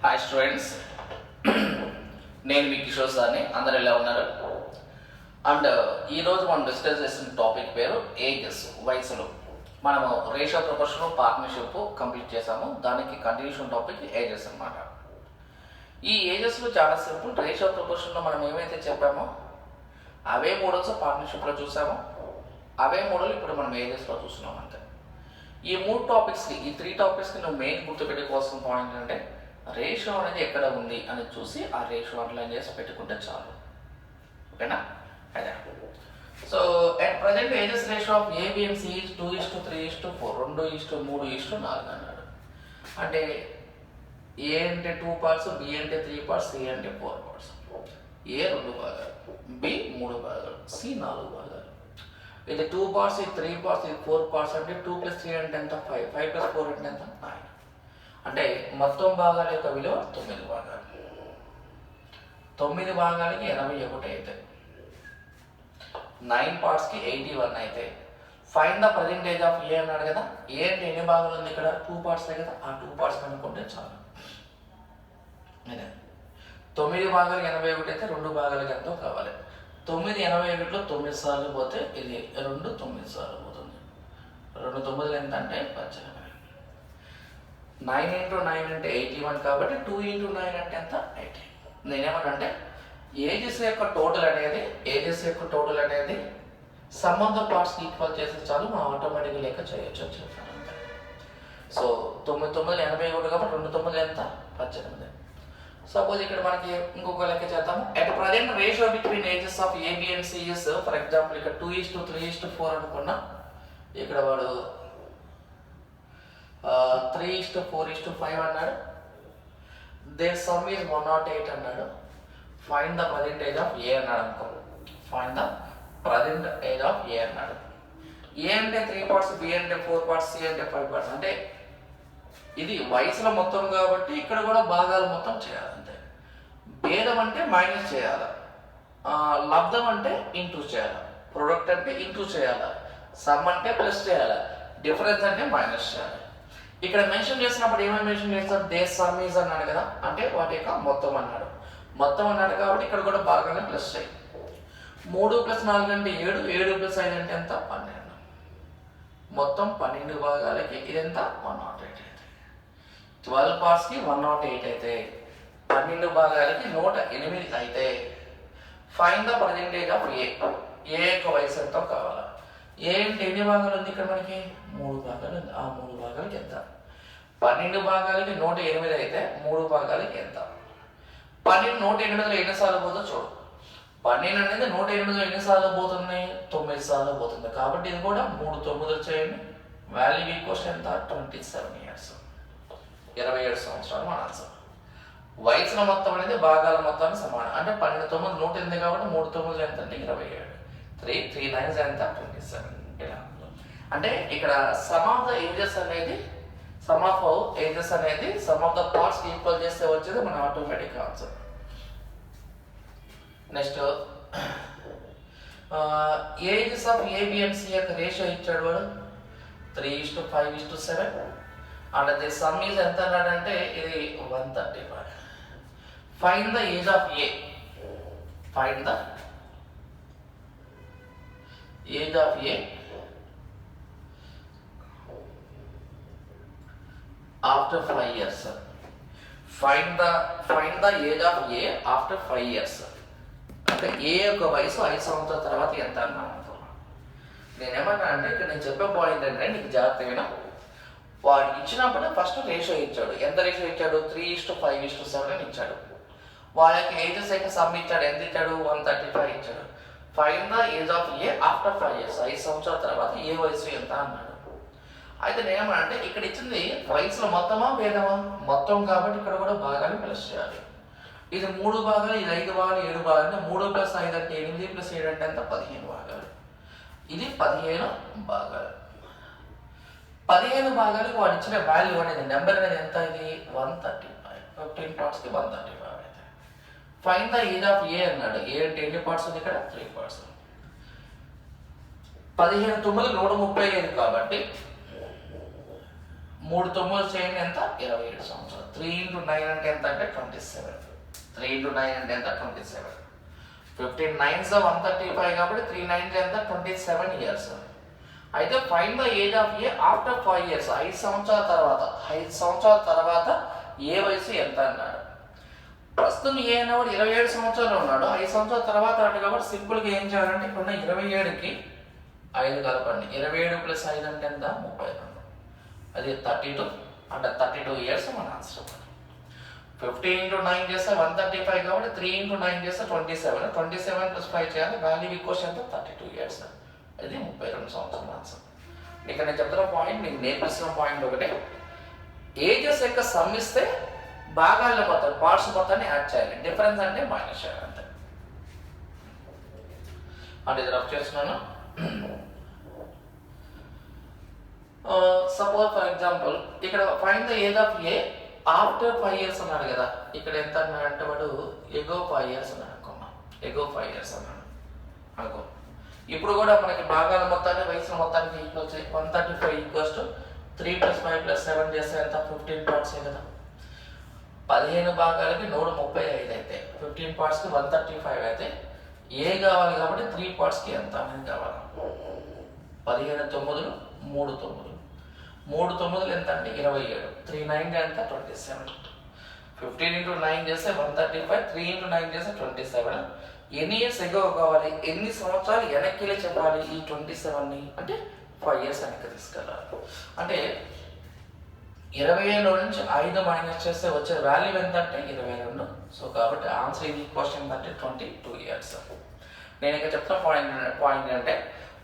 Hi students, నేను మీ కిషోర్ సార్ని. అందరు ఎలా ఉన్నారు? అండ్ ఈరోజు మనం డిస్కస్ చేసిన టాపిక్ పేరు ఏజెస్, వయసులు. మనము రేషియో ప్రపోర్షన్ పార్ట్నర్షిప్ కంప్లీట్ చేసాము. దానికి కంటిన్యూషన్ టాపిక్ ఏజెస్ అన్నమాట. ఈ ఏజెస్లో చాలా సింపుల్. రేషియో ప్రపోర్షన్లో మనం ఏమైతే చెప్పామో అవే మోడల్స్ పార్ట్నర్షిప్లో చూసాము, అవే మోడల్ ఇప్పుడు మనం ఏజెస్లో చూస్తున్నాం అంతే. ఈ మూడు టాపిక్స్కి, ఈ 3 టాపిక్స్కి నువ్వు మెయిన్ గుర్తుపెట్టుకోవాల్సిన పాయింట్ అంటే రేషియో అనేది ఎక్కడ ఉంది అని చూసి ఆ రేషియో అండర్లైన్ చేసి పెట్టుకుంటే చాలు. ఓకేనా? అదే. So at present ages ratio of A B and C 2:3:4, 2:3:4 అన్నాడు. అంటే ఏ అంటే 2 పార్ట్స్, బి అంటే 3 పార్ట్స్, సి అంటే 4 పార్ట్స్. ఏ 2 భాగాలు, బి 3 భాగాలు, సి 4 భాగాలు. ఇది 2 పార్ట్స్, ఇది 3 పార్ట్స్, ఇది 4 పార్ట్స్. అంటే 2 + 3 అంటే ఎంత? 5, 5 + 4 అంటే ఎంత? 9. అంటే మొత్తం భాగాల యొక్క విలువ 9 భాగాలు. 9 భాగాలకి 81 అయితే, 9 పార్ట్స్కి 81 అయితే, find the percentage of A అన్నాడు కదా. ఏ అంటే ఎన్ని భాగాలు ఉంది ఇక్కడ? 2 పార్ట్స్ కదా. ఆ 2 పార్ట్స్ కనుక్కుంటే చాలు. అదే 9 భాగాలు 81 అయితే 2 భాగాలకి ఎంతో కావాలి. 9 81లో 9 సార్లు పోతే ఇది 2 9 సార్లు పోతుంది. 2 9లు ఎంత అంటే 18. 9 × 9 అంటే 81 కాబట్టి 2 × 9 అంటే ఎంత? 80. నేనేమనంటే ఏజెస్ యొక్క టోటల్ అనేది సమ్ ఆఫ్ ద పార్ట్స్కి ఈక్వల్ చేస్తే చాలు, మనం ఆటోమేటిక్గా లెక్క చేయొచ్చు అని చెప్పాను అంతే. సో 9 9 81 కాబట్టి 2 9 ఎంత? 18. సపోజ్ ఇక్కడ మనకి ఇంకొక లెక్క చేద్దాము. At present ratio between ages of A B and C's, for example ఇక్కడ 2:3:4 అనుకున్నా, ఇక్కడ వాడు 3:4:5 అన్నాడు. దేర్ సమ్ ఈజ్ 108 అన్నాడు. Find the percentage of A అన్నాడు అనుకో. Find the percentage of A అన్నాడు. ఏ అంటే 3 పార్ట్స్, బి అంటే 4 పార్ట్స్, సి అంటే 5 పార్ట్స్. అంటే ఇది వయసుల మొత్తం కాబట్టి ఇక్కడ కూడా భాగాలు మొత్తం చేయాలి అంతే. భేదం అంటే మైనస్ చేయాలి, లబ్ధం అంటే ఇంటూ చేయాలి, ప్రొడక్ట్ అంటే ఇంటూ చేయాలి, సమ్ అంటే ప్లస్ చేయాలి, డిఫరెన్స్ అంటే మైనస్ చేయాలి. ఇక్కడ మెన్షన్ చేసినప్పుడు ఏమేమి మెన్షన్ చేస్తారు? దే సమ్ ఈజ్ అన్నాడు కదా, అంటే వాటి యొక్క మొత్తం అన్నాడు. మొత్తం అన్నాడు కాబట్టి ఇక్కడ కూడా భాగాన్ని ప్లస్ చేయి. 3 + 4 అంటే 7, 7 + 5 అంటే ఎంత? 12. మొత్తం 12 భాగాలకి ఇదెంత? 108 అయితే, 12 పార్ట్స్కి 108 అయితే, 12 భాగాలకి 108 అయితే, find the percentage of A. A యొక్క వయసు ఎంతో కావాలా? ఏ అంటే ఎన్ని భాగాలు ఉంది ఇక్కడ మనకి? 3 భాగాలు ఉంది. ఆ 3 భాగాలకి ఎంత? 12 భాగాలకి 108 అయితే 3 భాగాలకి ఎంత? 12 108లో ఎన్నిసార్లు పోతుందో చూడు. 12 అనేది 108లో ఎన్నిసార్లు పోతుంది? 9 సార్లు పోతుంది. కాబట్టి ఇది కూడా 3 9లు చేయండి. వాల్యూ ఈక్వల్స్ ఎంత? 27 ఇయర్స్, 27 సంవత్సరాలు మన ఆన్సర్. వయసుల మొత్తం అనేది భాగాల మొత్తానికి సమానం. అంటే 12 9 108 కాబట్టి 3 9లు ఎంత అంటే 27. 3 3 9 ఎంత? 27. ఇలా అంటే ఇక్కడ సమ్ ఆఫ్ ద ఏజెస్ అనేది sum of the parts equal చేస్తే వచ్చేది మన automatic answer. Next ages of A B and C యొక్క రేషియో ఇచ్చాడు వాడు 3:5:7. అండ్ ది సమ్ ఈజ్ ఎంత అన్నాడంటే ఇది 135. Find the age of A. Find the age of A after 5 years. Find the age of A after 5 years. అంటే ఏ యొక్క వయసు 5 సంవత్సరాల తర్వాత ఎంత అన్నాను. నేనేమన్నా అంటే ఇక్కడ నేను చెప్పే పాయింట్ అంటే నీకు జాగ్రత్తగా వాడు ఇచ్చినప్పుడు ఫస్ట్ రేషియో ఇచ్చాడు. ఎంత రేషియో ఇచ్చాడు? 3:5:7 అని ఇచ్చాడు. వాళ్ళ యొక్క ఏజెస్ యొక్క సమ్ ఇచ్చాడు. ఎంత ఇచ్చాడు? 135 ఇచ్చాడు. Find the age of A after 5 years. 5 సంవత్సరాల తర్వాత ఏ వయసు ఎంత అన్నాడు. అయితే నేనేమనంటే ఇక్కడ ఇచ్చింది వయసులో మొత్తమా భేదమా? మొత్తం కాబట్టి ఇక్కడ కూడా భాగాన్ని ప్లస్ చేయాలి. ఇది 3 భాగాలు, ఇది 5 భాగాలు, 7 భాగాలు. అంటే 3 + 5 అంటే 8 + 7 అంటే ఎంత? 15 భాగాలు. ఇది 15 భాగాలు. 15 భాగాలకు వాడు ఇచ్చిన వాల్యూ అనేది నెంబర్ అనేది ఎంత? ఇది 135. 15 పార్ట్స్కి 135 అయితే. Find the age of A అన్నాడు. ఏ అంటే ఎన్ని పార్ట్స్ ఉంది ఇక్కడ? 3 పార్ట్స్. 15 9 135 కాబట్టి 3 9 చేయండి ఎంత 27 సంవత్సరాలు. 3 into 9 అంటే ఎంత అంటే 27. 3 into 9 అంటే ఎంత 27. 15 9s 135 కాబట్టి 3 9s ఎంత 27 ఇయర్స్. అయితే find the age of A after 5 years, 5 సంవత్సరాల తర్వాత, 5 సంవత్సరాల తర్వాత ఏ వయసు ఎంత అన్నాడు. ప్రస్తుతం ఏ అనేవాడు 27 సంవత్సరాలు ఉన్నాడు, 5 సంవత్సరాల తర్వాత అంటే కాబట్టి సింపుల్గా ఏం చేయాలంటే ఇక్కడ ఉన్న 27కి 5 కలపండి. 27 + 5 అంటే ఎంత 32, అది 32 అంటే 32 ఇయర్స్ మన ఆన్సర్. 15 into 9 చేస్తే 135 కాబట్టి 3 into 9 చేస్తే 27, 27 + 5 చేయాలి, వాల్యూ ఈక్వల్స్ ఎంత 32 ఇయర్స్, అది 32 సంవత్సరాల ఆన్సర్. ఇక్కడ నేను చెప్తున్న పాయింట్, మీకు నేర్పిస్తున్న పాయింట్ ఒకటే, ఏజెస్ యొక్క సమ్ ఇస్తే భాగాల్లో మొత్తం పార్ట్స్ మొత్తాన్ని యాడ్ చేయాలి, డిఫరెన్స్ అంటే మైనస్ చేయాలి అంతే. అంటే ఇది రఫ్ చేస్తున్నాను. సపోజ్ ఫర్ ఎగ్జాంపుల్ ఇక్కడ find the age of A after 5 years అన్నాడు కదా, ఇక్కడ ఎంత అన్నాడంటే వాడు ఎగో 5 ఇయర్స్ అన్నాడు అనుకున్నాం, ఎగో 5 ఇయర్స్ అన్నాడు అనుకో. ఇప్పుడు కూడా మనకి భాగాల మొత్తాన్ని వయసుల మొత్తానికి ఈక్వల్ చేయి. 135 = 3 + 5 + 7 చేస్తే ఎంత 15 పార్ట్సే కదా. 15 భాగాలకి 135 అయితే 15 పార్ట్స్కి 135 అయితే ఏ కావాలి కాబట్టి 3 పార్ట్స్కి ఎంత అనేది కావాలి. 15 9 3 9, 3 9 ఎంత అంటే 27, 3 9 ఎంత 27. 15 into 9 చేస్తే 135, 3 into 9 చేస్తే 27. ఎన్ని ఇయర్స్ ఎగో కావాలి, ఎన్ని సంవత్సరాలు వెనక్కి చెప్పాలి ఈ 27ని అంటే 5 ఇయర్స్ వెనక్కి తీసుకెళ్ళాలి. అంటే 27 నుంచి 5 మైనస్ చేస్తే వచ్చే వాల్యూ ఎంత అంటే 22. సో కాబట్టి ఆన్సర్ ఇది క్వశ్చన్ అంటే 22 ఇయర్స్. నేను ఇక్కడ చెప్తున్న పాయింట్ అంటే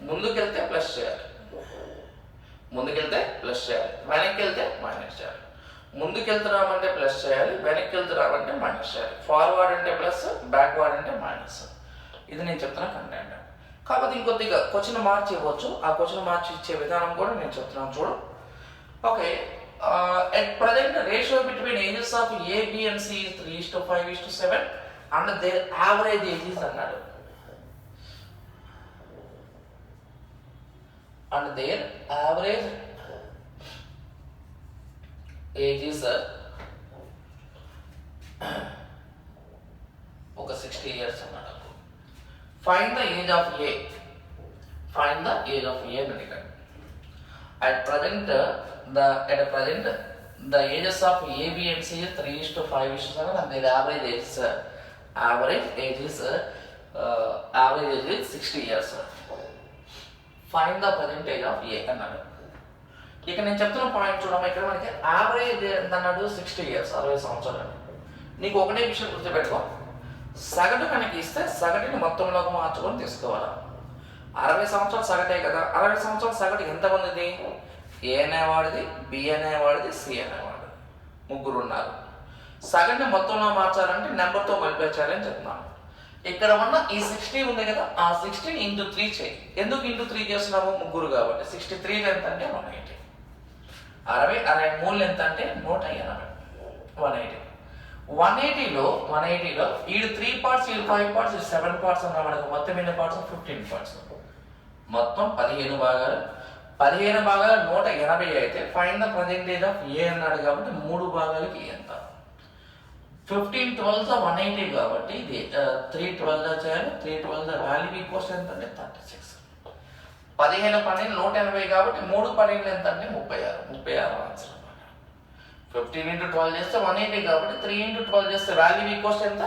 ముందుకెళ్తే ప్లస్ చేయాలి, ముందుకెళ్తే ప్లస్ చేయాలి, వెనక్కి వెళ్తే మైనస్ చేయాలి. ముందుకెళ్తున్నామంటే ప్లస్ చేయాలి, వెనక్కి వెళ్తున్నామంటే మైనస్ చేయాలి. ఫార్వర్డ్ అంటే ప్లస్, బ్యాక్వర్డ్ అంటే మైనస్. ఇది నేను చెప్తున్న కంటెంట్. కాకపోతే ఇంకొద్దిగా క్వశ్చన్ మార్చి ఇవ్వచ్చు, ఆ క్వశ్చన్ మార్చి ఇచ్చే విధానం కూడా నేను చెప్తున్నాను చూడు. Okay, at present ratio between ages of A, B and C is 3:5:7 and their average age is అన్నాడు. And their average age is ఒక 60 years అన్నాడు. Find the age of A. Find the age of A అని అడిగాడు. At present the ages of A, B and C is 3:5:7 and their average age is 60 years. Find the present age of A అన్నాడు. ఇక నేను చెప్తున్న point చూడమ్మా, ఇక్కడ మనకి average ఎంత అన్నాడు 60 ఇయర్స్, 60 సంవత్సరాలు. నీకు ఒకటే విషయం గుర్తుపెట్టుకో, సగటు కనుక ఇస్తే సగటుని మొత్తంలోకి మార్చుకొని తీసుకోవాలి. 60 సంవత్సరాలు సగటే కదా, 60 సంవత్సరాలు సగటు ఎంతమందిది, ఏ అనేవాడిది, బి అనేవాడిది, సి అనేవాడు, ముగ్గురు ఉన్నారు. సగటుని మొత్తంలో మార్చాలంటే నెంబర్తో మల్టిప్లై చేయాలని చెప్తున్నాను. ఇక్కడ ఉన్న ఈ 60 ఉంది కదా, ఆ 60 into 3 చేయి. ఎందుకు into 3 చేస్తున్నాము, ముగ్గురు కాబట్టి. 63 ఎంత అంటే 180, 63 ఎంత అంటే 180, 180లో ఈడు 3 పార్ట్స్, ఈడు 5 పార్ట్స్, 7 పార్ట్స్ అన్న వాడికి మొత్తం ఎన్ని పార్ట్స్, 15 పార్ట్స్, మొత్తం 15 భాగాలు. 15 భాగాలు 180 అయితే find the percentage of A అన్నాడు కాబట్టి 3 భాగాలకి ఎంత. 15 12 180 కాబట్టి ఇది 3 12 చేయాలి, 3 12 వాల్యూ ఈక్వల్స్ ఎంత అంటే 36. 15 12 180 కాబట్టి 3 12 ఎంత అంటే 36 ఆన్సర్ అన్నమాట. 15 into 12 చేస్తే 180 కాబట్టి 3 into 12 చేస్తే వాల్యూ ఈక్వల్స్ ఎంత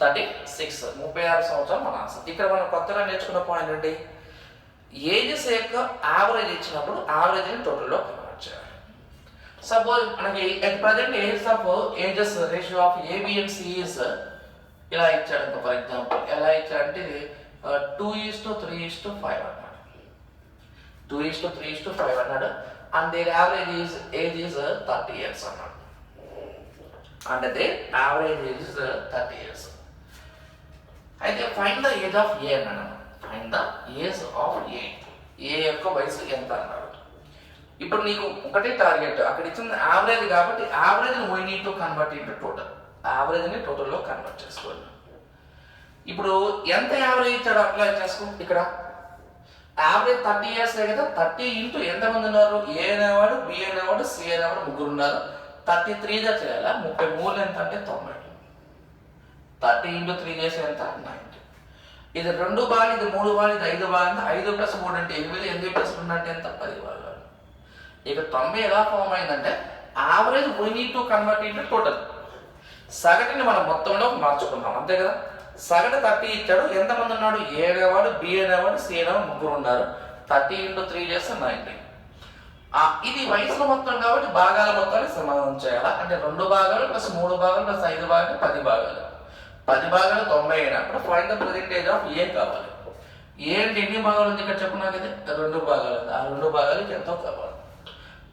36, 36 సంవత్సరాలు మన ఆన్సర్. ఇక్కడ మనం కొత్తగా నేర్చుకున్న పాయింట్ ఏంటి, ఏజెస్ యొక్క యావరేజ్ ఇచ్చినప్పుడు యావరేజ్ని టోటల్లో కన్వర్ట్ చేయాలి. సపోజ్ మనకి at present ages ratio of A B and C's ఇలా ఇచ్చాడు. ఫర్ ఎగ్జాంపుల్ ఎలా ఇచ్చాడంటే ఇది 2:3:5 అన్నాడు. 2:3:5 అన్నాడు. And their average age is 30 years అన్నాడు. And their average age is 30 years. అయితే find the age of A అన్నాడు. Find the age of A, A యొక్క వయసు ఎంత అన్నాడు. ఇప్పుడు నీకు ఒకటే టార్గెట్, అక్కడ ఇచ్చిన యావరేజ్ కాబట్టి యావరేజ్ని we need to convert into total. యావరేజ్ని టోటల్లో కన్వర్ట్ చేసుకోవాలి. ఇప్పుడు ఎంత యావరేజ్ ఇచ్చాడో అప్లై చేసుకో. ఇక్కడ యావరేజ్ 30 ఇయర్స్ కదా, 30 ఇంటూ ఎంతమంది ఉన్నారు, ఏ అనేవాడు, బి అనేవాడు, సి అనేవాడు ముగ్గురు ఉన్నారు. 33గా చేయాలా, 33 ఎంత అంటే 90. 30 ఇంటూ 3 చేసి ఎంత 90. ఇది 2 భాగాలు, ఇది 3 భాగాలు, ఇది 5 భాగాలు. 5 ప్లస్ 3 అంటే 8, 8 ప్లస్ 2 అంటే ఎంత 10 భాగాలు. ఇక 90 ఎలా ఫామ్ అయిందంటే average we need to convert into total. సగటుని మనం మొత్తంలో మార్చుకున్నాం అంతే కదా. సగటు 30 ఇచ్చాడు, ఎంతమంది ఉన్నాడు, ఏ అనేవాడు, బి అనేవాడు, సి అనేవాడు ముగ్గురు ఉన్నారు. 30 ఇంటూ 3 చేస్తే 90. ఇది వయసులో మొత్తం కాబట్టి భాగాల మొత్తాన్ని సమాధానం చేయాలా. అంటే 2 భాగాలు ప్లస్ 3 భాగాలు ప్లస్ 5 భాగాలు 10 భాగాలు. 10 భాగాలు 90 అయినప్పుడు ఫైండ్ ద పర్సెంటేజ్ ఆఫ్ ఏ కావాలి. ఏ అంటే ఎన్ని భాగాలు ఉంది ఇక్కడ చెప్పు నాకు. ఇది 2 భాగాలు ఉంది. ఆ 2 భాగాలకి ఎంతో కావాలి.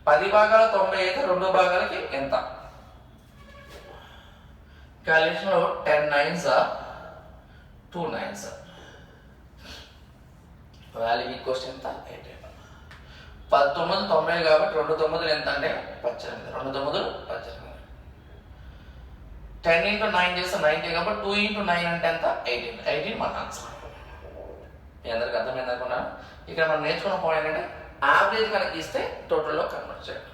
10 భాగాలు 90 అయితే 2 భాగాలకి ఎంత. క్యాలిక్యులేషన్ లో 10 9s 2 9s. వాల్యూ ఈక్వల్ ఎంత 8. 19 90 కాబట్టి 2 9 ఎంత అంటే 18. 2 9 18. 10 ఇంటూ 9 చేస్తే 90 కాబట్టి 2 ఇంటూ 9 అంటే ఎంత 18. 18 మన ఆన్సర్. మీ అందరికి అర్థమైంది అనుకున్నాను. ఇక్కడ మనం నేర్చుకున్న పాయింట్ అంటే యావరేజ్ కనుక ఇస్తే టోటల్లో కన్వర్ట్ చేయాలి.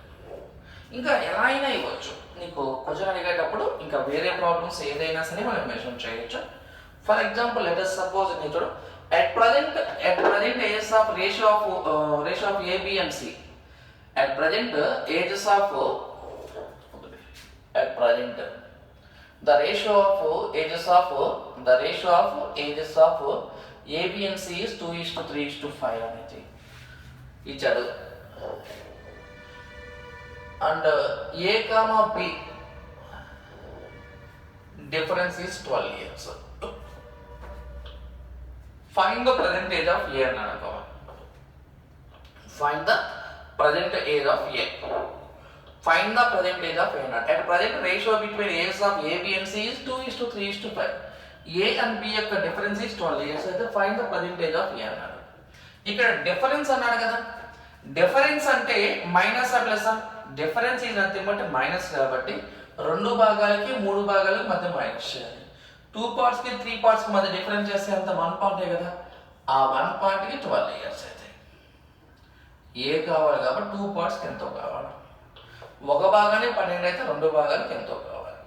ఇంకా ఎలా అయినా ఇవ్వచ్చు. నీకు క్వశ్చన్ అడిగేటప్పుడు ఇంకా వేరే ప్రాబ్లమ్స్ ఏదైనా సరే మనం మెన్షన్ చేయొచ్చు. For example let us suppose నీ చూడు at present ages of ratio of A, B and C. At present ages of the ratio of ages of A, B and C is 2:3:5 అనేది ఇచ్చాడు. And A, B difference is 12 years. Find the present age of A అన్నాడు. Find the present age of A. Find the present age of A అన్నాడు. At present ratio between ages of A, B and C is 2:3:5. A and B యొక్క difference is 12 years. అయితే find the present age of A అన్నాడు. ఇక్కడ difference అన్నాడు కదా. Difference అంటే minus plus. Difference is nothing but minus కాబట్టి 2 భాగాలకి 3 భాగాలకి మధ్య minus చేయాలి. 2 parts కి 3 parts కి మధ్య డిఫరెన్స్ చేస్తే అంత 1 part కదా. ఆ 1 part కి 12 years అయితే ఏ కావాలి కాబట్టి 2 parts కి ఎంతో కావాలి. ఒక భాగానికి 12 అయితే 2 భాగాలకి ఎంతో కావాలి.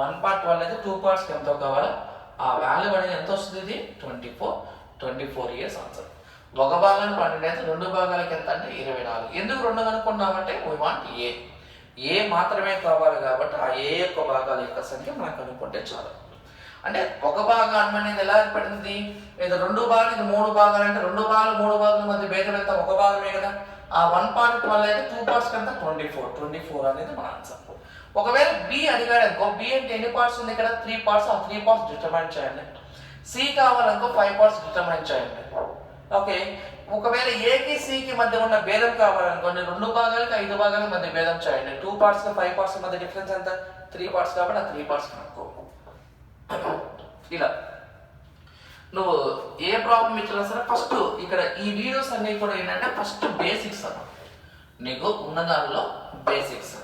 1 part 12 అయితే 2 parts కి ఎంతో కావాలి. ఆ వాల్యూ అనేది ఎంత వస్తుంది, ఇది 24 years ఆన్సర్. ఒక భాగానికి 12 అయితే 2 భాగాలకి ఎంత అంటే 24. ఎందుకు 2 కనుక్కున్నామంటే వీ వాంట్ ఏ మాత్రమే కావాలి కాబట్టి ఆ ఏ యొక్క భాగాల యొక్క సంఖ్య మనకు కనుక్కుంటే చాలు. అంటే ఒక భాగం అనేది ఎలా ఏర్పడింది, లేదా 2 భాగాలు ఇది 3 భాగాలు అంటే 2 భాగాలు 3 భాగాల మధ్య భేదం ఎంత, ఒక భాగమే కదా. ఆ 1 part 12 అయితే 2 parts కంటే 24 అనేది మన ఆన్సర్. ఒకవేళ బి అడిగాడు అనుకో, బి అంటే ఎన్ని పార్ట్స్ ఉంది ఇక్కడ 3 parts. ఆ 3 parts డిటర్మైన్ చేయండి. సి కావాలనుకో 5 parts డిటర్మైన్ చేయండి. ఓకే. ఒకవేళ ఏకి సికి మధ్య ఉన్న భేదం కావాలనుకోండి, 2 భాగాలకి 5 భాగాల మధ్య భేదం చేయండి. 2 parts కి 5 parts మధ్య డిఫరెన్స్ ఎంత 3 parts కాబట్టి ఆ 3 parts కనుక్కో. ఇలా నువ్వు ఏ ప్రాబ్లం ఇచ్చినా సరే ఫస్ట్ ఇక్కడ ఈ వీడియోస్ అన్ని కూడా ఏంటంటే ఫస్ట్ బేసిక్స్ అన్న, నీకు ఉన్న దానిలో బేసిక్స్.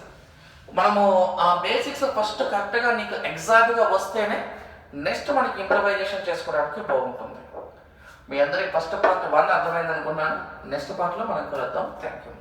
మనము ఆ బేసిక్స్ ఫస్ట్ కరెక్ట్గా నీకు ఎగ్జాక్ట్గా వస్తేనే నెక్స్ట్ మనకి ఇంప్రవైజేషన్ చేసుకోవడానికి బాగుంటుంది. మీ అందరికి ఫస్ట్ పార్ట్ 1 అర్థమైంది అనుకున్నాను. నెక్స్ట్ పార్ట్లో మనం కలుద్దాం. Thank you.